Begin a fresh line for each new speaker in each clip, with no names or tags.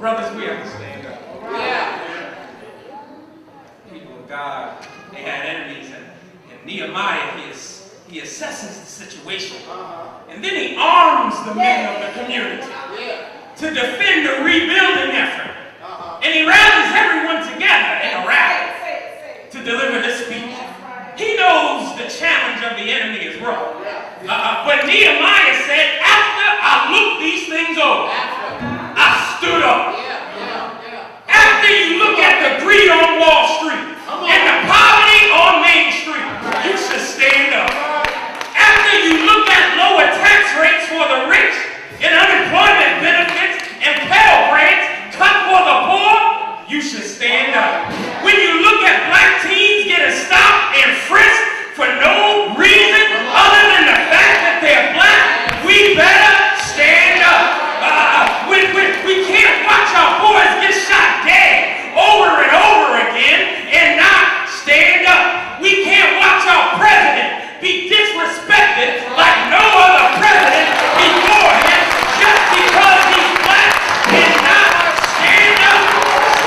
Brothers, we have to stand up. Yeah. People of God, they had enemies, and Nehemiah, he assesses the situation. And then he arms the men of the community to defend the rebuilding effort. And he rallies everyone together in a rally to deliver this speech. He knows the challenge of the enemy is wrong. But Nehemiah said, after I looked these things over, I stood up. After you look at the greed on Wall Street and the poverty on Main Street, you should stand up. After you look at lower tax rates for the rich and unemployment benefits and Pell Grants cut for the poor, you should stand up. When you look at black teens getting stopped and frisked for no reason other than the fact that they're black, we better stand up. We can't watch our boys get shot dead over and over again and not stand up. We can't watch our president be disrespected like no other president before him just because he's black and not stand up.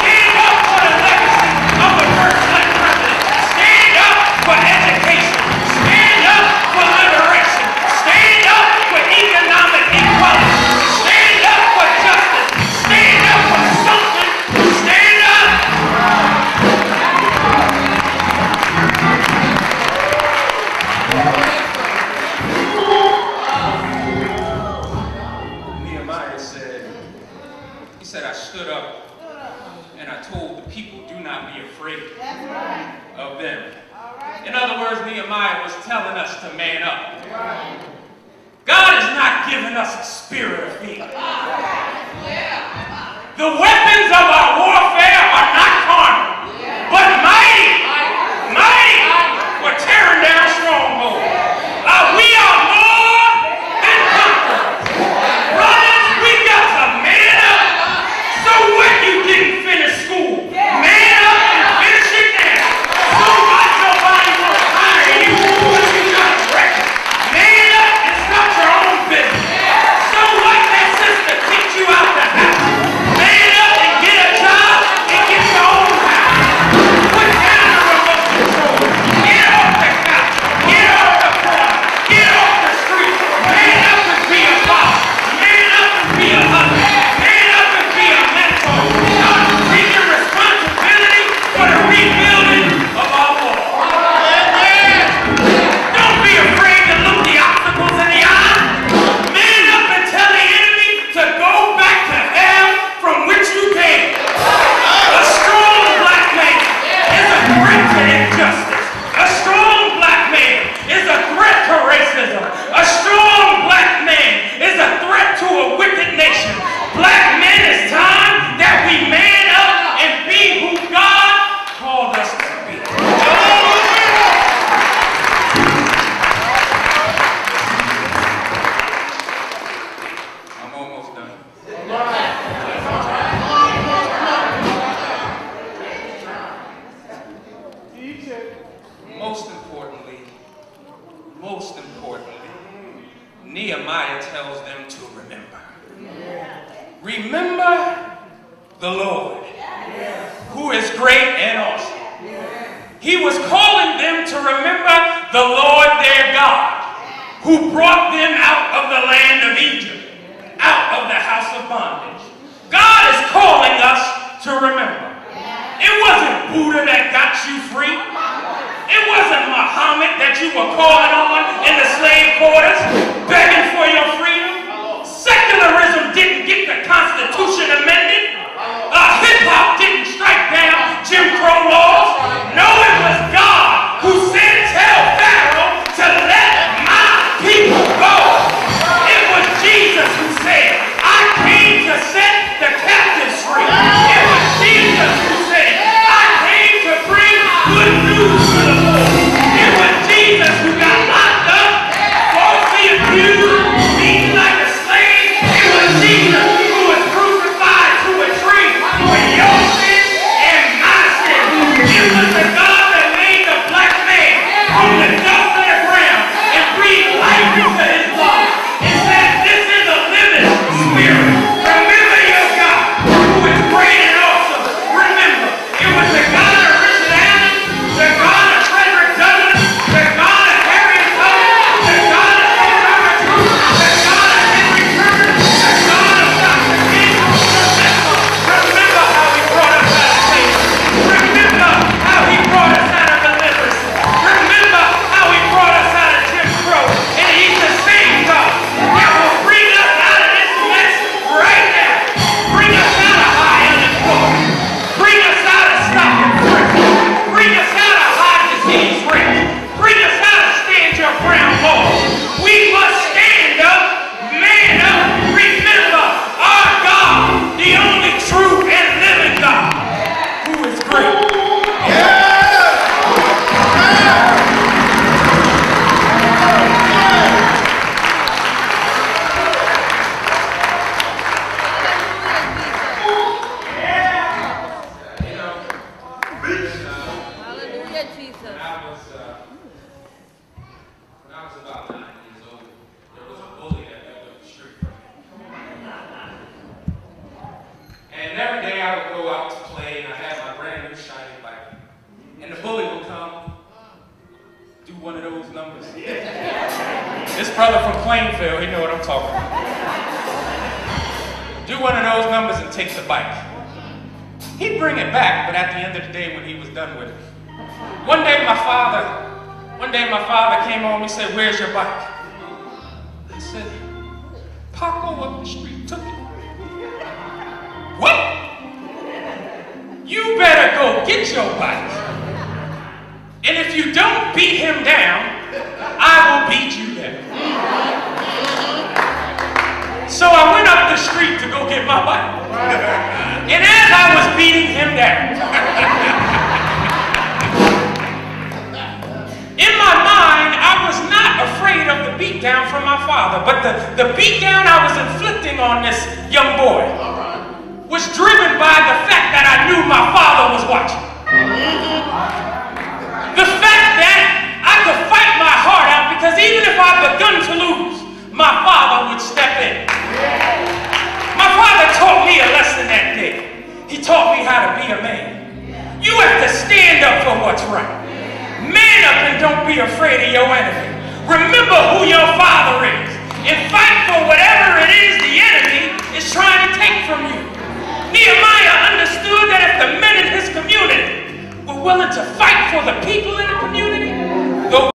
Stand up for the legacy of the first black president. Stand up for education. Stand up for liberation. Stand up for economic equality. Stand up for justice. Stand up for something. Stand up. Nehemiah said, I stood up and I told the people, do not be afraid of them. In other words, Nehemiah was telling us to man up. God has not given us a spirit of fear. The weapons of our warfare are not carnal, but mighty for tearing down strongholds. We are more than conquerors. Brothers, we got to man up. So what, you didn't finish school? Man up and finish it now. So what, nobody wants to hire you, but you got a record. Man up and start your own business. So what, that sister kicked you out the house. Man up and get a job and get your own house. Put down the remote control. Get off the couch. Get off the corner. Get off the street. Man up and be a boss. Man up and be a husband. Man up and be a mentor. Start taking responsibility for the rebuilding of our world. Don't be afraid to look the obstacles in the eye. Man up and tell the enemy to go back to hell from which you came. A strong black man is a threat to injustice. A strong black man is a threat to racism. A strong black man is a threat to a wicked nation. Black men, it's time that we man up and be who God called us to be. I'm almost done. Most importantly, Nehemiah tells them to remember. Remember the Lord, who is great and awesome. He was calling them to remember the Lord their God, who brought them out of the land of Egypt, out of the house of bondage. God is calling us to remember. It wasn't Buddha that got you free. It wasn't Muhammad that you were calling on in the slave quarters, begging for your freedom. Secularism didn't get the Constitution amended. Hip-hop didn't strike down Jim Crow laws. No, it was God who said, tell Pharaoh to let my people go. It was Jesus who said, I came to set the captives free. It was Jesus who said, I came to bring good news to the poor. It was Jesus who got locked up, falsely accused, beaten do one of those numbers and take the bike. He'd bring it back, but at the end of the day when he was done with it. One day my father came home and said, "Where's your bike?" I said, "Paco up the street took it." "What? You better go get your bike. And if you don't beat him down, I will beat you down." So I went up the street to go get my bike. And as I was beating him down, in my mind, I was not afraid of the beatdown from my father, but the beatdown I was inflicting on this young boy was driven by the fact that I knew my father was watching. The fact that I could fight my heart out, because even if I begun to lose, my father would step in. My father taught me a lesson that day. He taught me how to be a man. You have to stand up for what's right. Man up and don't be afraid of your enemy. Remember who your father is and fight for whatever it is the enemy is trying to take from you. Nehemiah understood that if the men in his community were willing to fight for the people in the community,